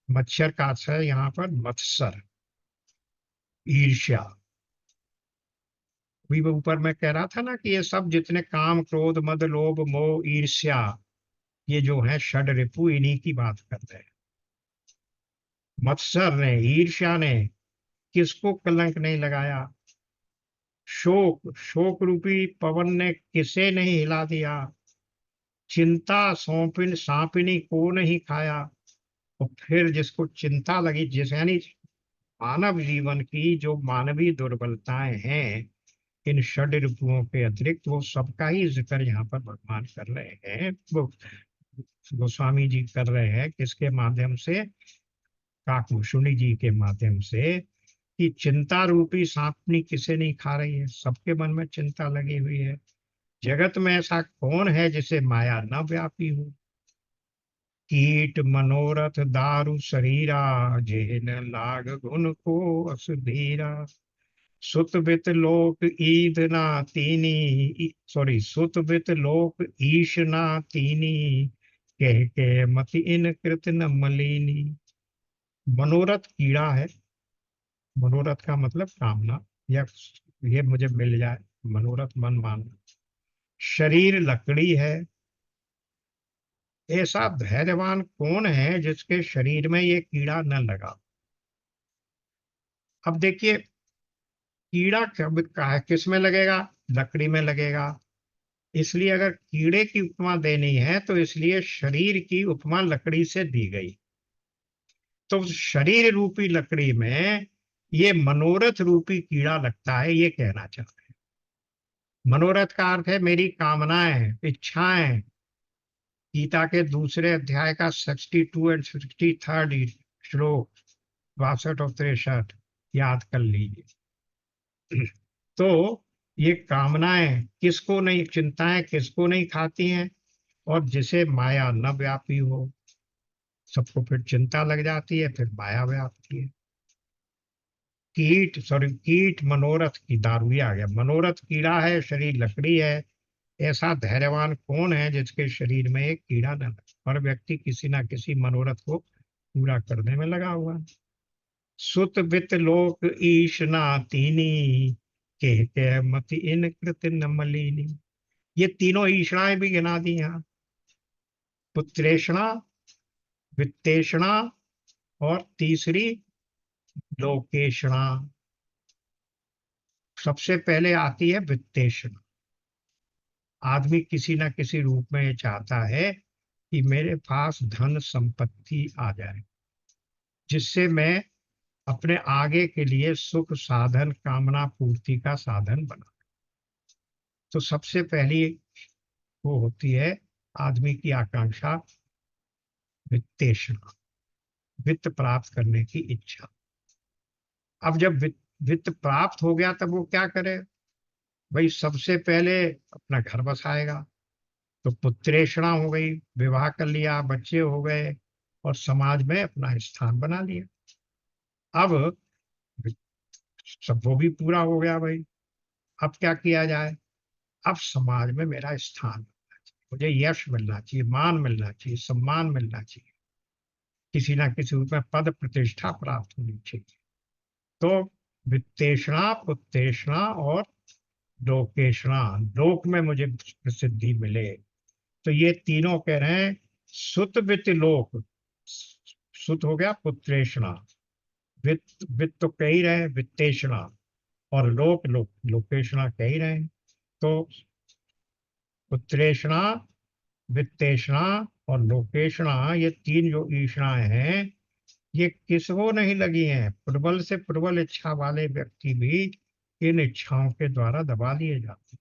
मच्छर का अर्थ है यहाँ पर मत्सर, ईर्ष्या। अभी वो ऊपर मैं कह रहा था ना कि ये सब जितने काम क्रोध मद लोभ मोह ईर्ष्या, ये जो है षड रिपु, इन्हीं की बात करते हैं। मत्सर ने, ईर्ष्या ने किसको कलंक नहीं लगाया। शोक, शोक रूपी पवन ने किसे नहीं हिला दिया। चिंता सौंपिन सांपिनी को नहीं खाया। और फिर जिसको चिंता लगी, जिस यानी मानव जीवन की जो मानवीय दुर्बलताएं हैं, इन षड ऋतुओं के अतिरिक्त, वो सबका ही जिक्र यहाँ पर भगवान कर रहे हैं। वो गोस्वामी जी कर रहे हैं किसके माध्यम से, काकभूषुणी जी के माध्यम से, कि चिंता रूपी सांपनी किसे नहीं खा रही है। सबके मन में चिंता लगी हुई है। जगत में ऐसा कौन है जिसे माया न व्यापी हो। कीट मनोरथ दारु शरीरा, जेन लाग गुण को असुधीरा। सुत बित लोक ईद ना तीनी, सॉरी सुत बित लोक ईश ना तीनी। कह के मति इन कृत न मलिनी। मनोरथ कीड़ा है, मनोरथ का मतलब कामना, या ये मुझे मिल जाए, मनोरथ मन मानना। शरीर लकड़ी है। ऐसा धैर्यवान कौन है जिसके शरीर में ये कीड़ा न लगा। अब देखिए, कीड़ा कब का है, किस में लगेगा, लकड़ी में लगेगा। इसलिए अगर कीड़े की उपमा देनी है तो इसलिए शरीर की उपमा लकड़ी से दी गई। तो शरीर रूपी लकड़ी में ये मनोरथ रूपी कीड़ा लगता है, ये कहना चाहते हैं। मनोरथ का अर्थ है मेरी कामनाएं, इच्छाएं। गीता के दूसरे अध्याय का 62 एंड 63rd श्लोक, 62 और 63 याद कर लीजिए। तो ये कामनाएं किसको नहीं, चिंताएं किसको नहीं खाती हैं? और जिसे माया न व्यापी हो, सबको फिर चिंता लग जाती है, फिर माया व्यापती है। कीट मनोरथ की दारू, आ गया। मनोरथ कीड़ा है, शरीर लकड़ी है। ऐसा धैर्यवान कौन है जिसके शरीर में एक कीड़ा न लगे? हर व्यक्ति किसी ना किसी मनोरथ को पूरा करने में लगा हुआ है। सुत वित लोक ईशना तीनी, के मति इन कृत न मलिनी। ये तीनों ईषणाएं भी गिना दी यहाँ। पुत्रेषणा, वित्तेषणा और तीसरी लोकेषणा। सबसे पहले आती है वित्तेषणा। आदमी किसी ना किसी रूप में ये चाहता है कि मेरे पास धन संपत्ति आ जाए, जिससे मैं अपने आगे के लिए सुख साधन, कामना पूर्ति का साधन बना। तो सबसे पहली वो होती है आदमी की आकांक्षा, वित्तेषणा, वित्त प्राप्त करने की इच्छा। अब जब वित्त प्राप्त हो गया तब वो क्या करे? भाई सबसे पहले अपना घर बसाएगा। तो पुत्रेषणा हो गई, विवाह कर लिया, बच्चे हो गए और समाज में अपना स्थान बना लिया। अब सब वो भी पूरा हो गया भाई। अब क्या किया जाए? अब समाज में मेरा स्थान मिलना चाहिए, मुझे यश मिलना चाहिए, मान मिलना चाहिए, सम्मान मिलना चाहिए, किसी ना किसी रूप में पद प्रतिष्ठा प्राप्त होनी चाहिए। तो वित्तेषणा, पुत्तेषणा और लोकेषणा, लोक में मुझे प्रसिद्धि मिले। तो ये तीनों कह रहे हैं सुत वित्त लोक। सुत हो गया पुत्रेषणा, वित्त वित्त तो कह ही रहे, वित्तेषणा, और लोकेषणा कह ही रहे। तो पुत्रेषणा, वित्तेषणा और लोकेषणा, ये तीन जो ईषणाएं हैं, ये किसको नहीं लगी हैं? प्रबल से प्रबल इच्छा वाले व्यक्ति भी इन इच्छाओं के द्वारा दबा दिए जाते हैं,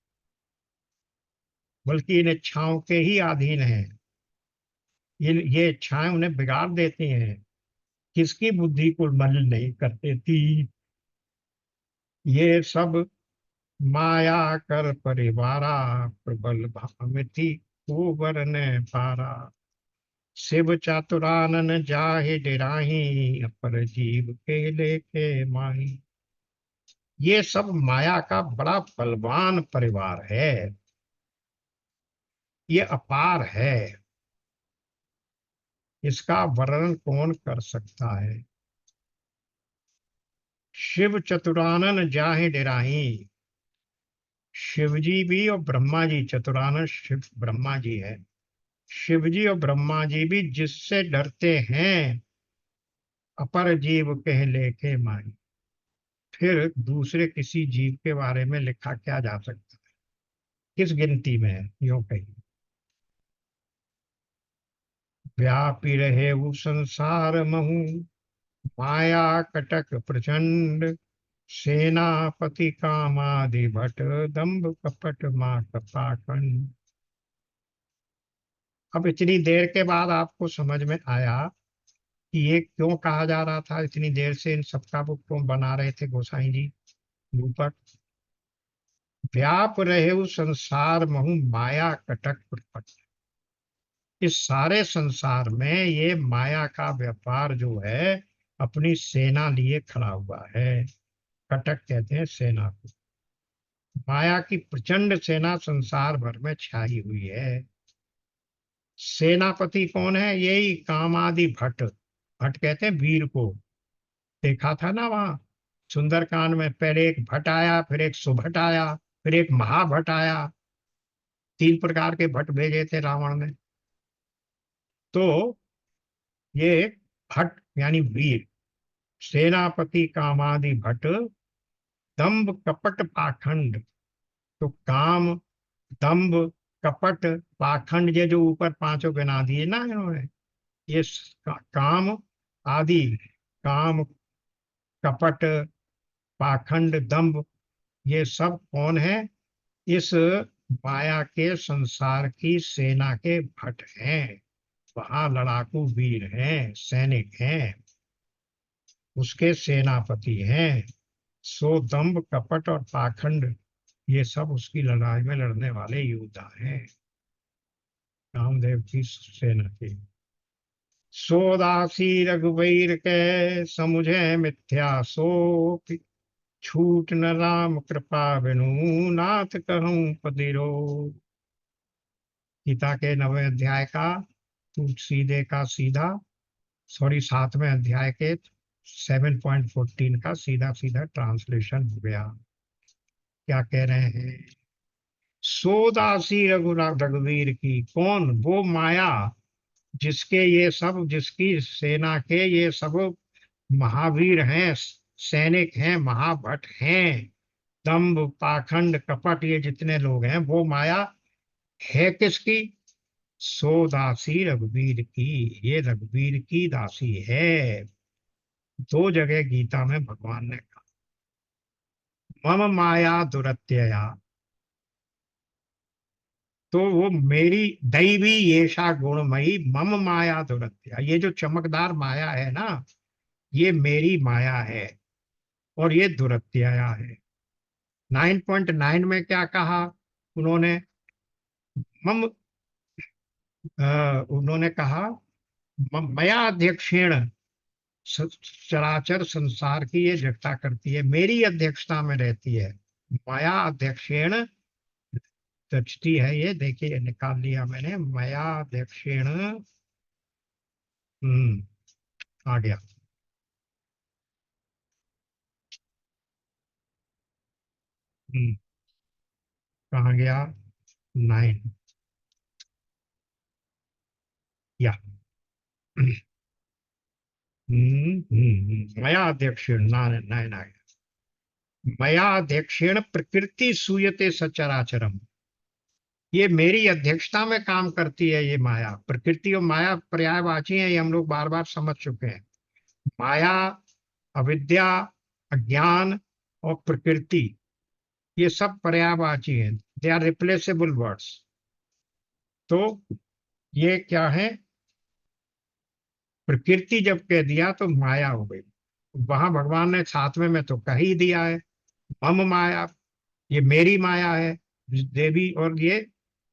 बल्कि इन इच्छाओं के ही अधीन हैं। ये इच्छाएं उन्हें बिगाड़ देती हैं, किसकी बुद्धि को मलिन नहीं कर देती। ये सब माया कर परिवारा, प्रबल भामिति को वरन पारा। शिव चातुरानन जाहि डेराही, अपर जीव के लेके माही। ये सब माया का बड़ा बलवान परिवार है, ये अपार है। इसका वर्णन कौन कर सकता है? शिव चतुरानन जाहि डेराही। शिव जी भी और ब्रह्मा जी, चतुरानन शिव ब्रह्मा जी है। शिव जी और ब्रह्मा जी भी जिससे डरते हैं, अपर जीव कह लेके माही। फिर दूसरे किसी जीव के बारे में लिखा क्या जा सकता है? किस गिनती में है? यूं कहिए, व्यापी रहे वो संसार महु, माया कटक प्रचंड, सेनापति कामादि भट, दंभ कपट माँ कपाखंड। अब इतनी देर के बाद आपको समझ में आया कि ये क्यों कहा जा रहा था, इतनी देर से इन सबका वो क्यों बना रहे थे गोसाई जी रूपक। व्याप रहे उस संसार महु, माया कटक प्रपट। इस सारे संसार में ये माया का व्यापार जो है, अपनी सेना लिए खड़ा हुआ है। कटक कहते हैं सेना को। माया की प्रचंड सेना संसार भर में छाई हुई है। सेनापति कौन है? यही कामादि भट्ट। भट्ट कहते हैं वीर को। देखा था ना वहां सुंदरकांड में, पहले एक भट्ट आया, फिर एक सुभट आया, फिर एक महाभट्ट आया। तीन प्रकार के भट्ट भेजे थे रावण ने। तो ये भट्ट यानी वीर, सेनापति कामादि भट्ट, दंभ कपट पाखंड। तो काम, दंभ, कपट, पाखंड, ये जो ऊपर पांचों गिना दिए ना इन्होंने, ये काम आदि, काम, कपट, पाखंड, दंभ, ये सब कौन है? इस माया के संसार की सेना के भट हैं। वहां लड़ाकू वीर हैं, सैनिक हैं, उसके सेनापति हैं। सो दंभ, कपट और पाखंड, ये सब उसकी लड़ाई में लड़ने वाले योद्धा हैं, कामदेव की सेना के। सो दासी रघुबीर के समुझे मिथ्या सो, छूट न राम कृपा बिनु, नाथ कहूँ पदिरो। गीता के 9वें अध्याय का तू सीधे का सीधा, सॉरी 7वें अध्याय के 7.14 का सीधा सीधा ट्रांसलेशन हो गया। क्या कह रहे हैं? सोदासी रघुवीर की, कौन? वो माया जिसके ये सब, जिसकी सेना के ये सब महावीर हैं, सैनिक हैं, महाभट हैं। दंभ, पाखंड, कपट, ये जितने लोग हैं, वो माया है किसकी? सो दासी रघुवीर की, ये रघुवीर की दासी है। दो जगह गीता में भगवान ने कहा मम माया दुरत्यया, तो वो मेरी दैवी येषा गुणमयी मम माया दुरत्या, ये जो चमकदार माया है ना, ये मेरी माया है और ये दुरत्या है। 9.9 में क्या कहा उन्होंने? मम उन्होंने कहा मया अध्यक्षेण चराचर संसार की ये जगता करती है, मेरी अध्यक्षता में रहती है। माया अध्यक्षेण रचती है, ये देखिए निकाल लिया मैंने, माया अध्यक्षेण। आ गया। कहाँ गया? 9 या मया अध्यक्षेण 9 आ गया। मया अध्यक्षेण प्रकृति सूयते सचराचरम, ये मेरी अध्यक्षता में काम करती है। ये माया, प्रकृति और माया पर्यायवाची है, ये हम लोग बार बार समझ चुके हैं। माया, अविद्या, अज्ञान और प्रकृति, ये सब पर्यायवाची हैं, दे आर रिप्लेसेबल वर्ड्स। तो ये क्या है? प्रकृति जब कह दिया तो माया हो गई। वहां भगवान ने 7वें में तो कह ही दिया है मम माया, ये मेरी माया है देवी, और ये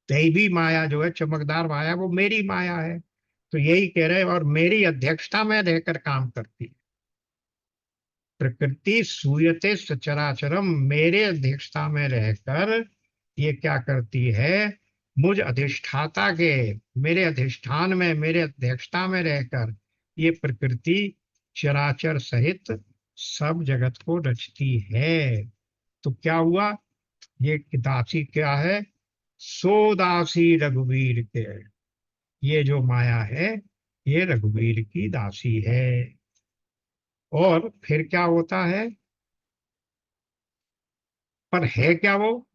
दैवी माया जो है चमकदार माया, वो मेरी माया है। तो यही कह रहे हैं, और मेरी अध्यक्षता में रहकर काम करती है। प्रकृति सूयते सचराचरम, मेरे अध्यक्षता में रहकर ये क्या करती है? मुझ अधिष्ठाता के, मेरे अधिष्ठान में, मेरे अध्यक्षता में रहकर ये प्रकृति चराचर सहित सब जगत को रचती है। तो क्या हुआ? ये दासी क्या है? सो दासी रघुवीर के, ये जो माया है ये रघुवीर की दासी है। और फिर क्या होता है? पर है क्या वो?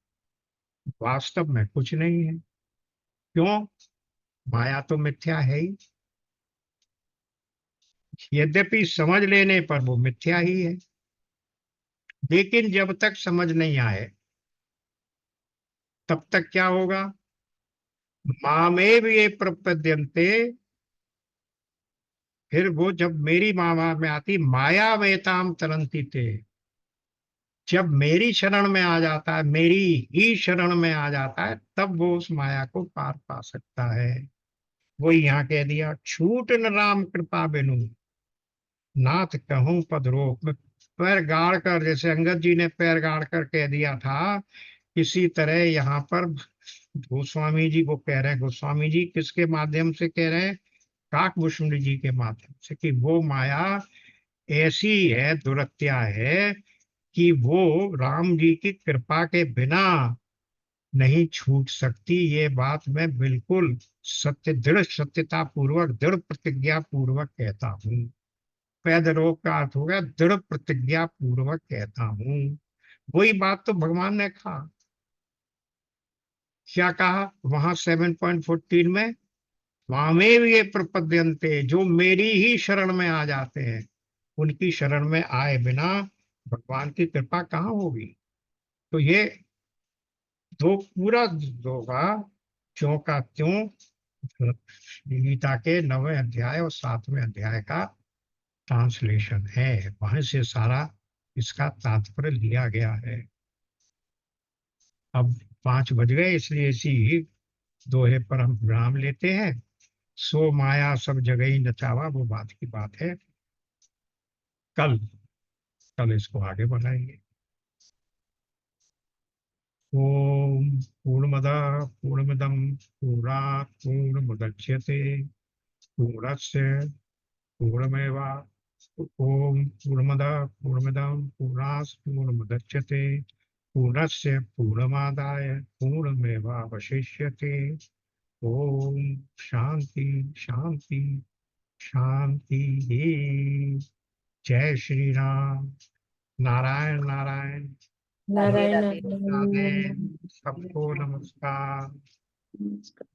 वास्तव में कुछ नहीं है। क्यों? माया तो मिथ्या है ही, यद्यपि समझ लेने पर वो मिथ्या ही है। लेकिन जब तक समझ नहीं आए तब तक क्या होगा? मामेव ये प्रपद्यन्ते, फिर वो जब मेरी मामा में आती, माया वेताम तरंती ते, जब मेरी शरण में आ जाता है, मेरी ही शरण में आ जाता है, तब वो उस माया को पार पा सकता है। वही यहाँ कह दिया, छूट न राम कृपा बिनु, नाथ कहूं पद रोक। में पैर गाड़ कर, जैसे अंगद जी ने पैर गाड़ कर कह दिया था, इसी तरह यहाँ पर गोस्वामी जी को कह रहे हैं। गोस्वामी जी किसके माध्यम से कह रहे हैं? काकभूषुंड जी के माध्यम से, कि वो माया ऐसी है, दुरत्या है, कि वो राम जी की कृपा के बिना नहीं छूट सकती। ये बात मैं बिल्कुल सत्य, दृढ़ सत्यता पूर्वक, दृढ़ प्रतिज्ञा पूर्वक कहता हूँ। पैद रोग का अर्थ हो गया दृढ़ प्रतिज्ञा पूर्वक कहता हूँ। वही बात तो भगवान ने कहा। क्या कहा वहां 7.14 में? वामेव ये प्रपद्यन्ते, जो मेरी ही शरण में आ जाते हैं, उनकी शरण में आए बिना भगवान की कृपा कहाँ होगी। तो ये दो पूरा होगा, त्यों का त्यों गीता के 9वें अध्याय और 7वें अध्याय का ट्रांसलेशन है। वहां से सारा इसका तात्पर्य लिया गया है। अब 5 बज गए, इसलिए इसी दोहे पर हम विराम लेते हैं। सो माया सब जगह ही नचावा, वो बात की बात है। कल कल इसको आगे बढ़ाएंगे। ओम पूर्णमदः पूर्णमिदं पूर्णात् पूर्णमुदच्यते पूर्णस्य पूर्णमेवावशिष्यते। ओम पूर्णमदः पूर्णमिदं पूर्णात् पूर्णमुदच्यते पूर्णस्य पूर्णमादाय पूर्णमेवावशिष्यते। ओम शांति शांति शांति। जय श्री राम। नारायण नारायण। नारायण राधे नारायण सबको नमस्कार। नमस्कार।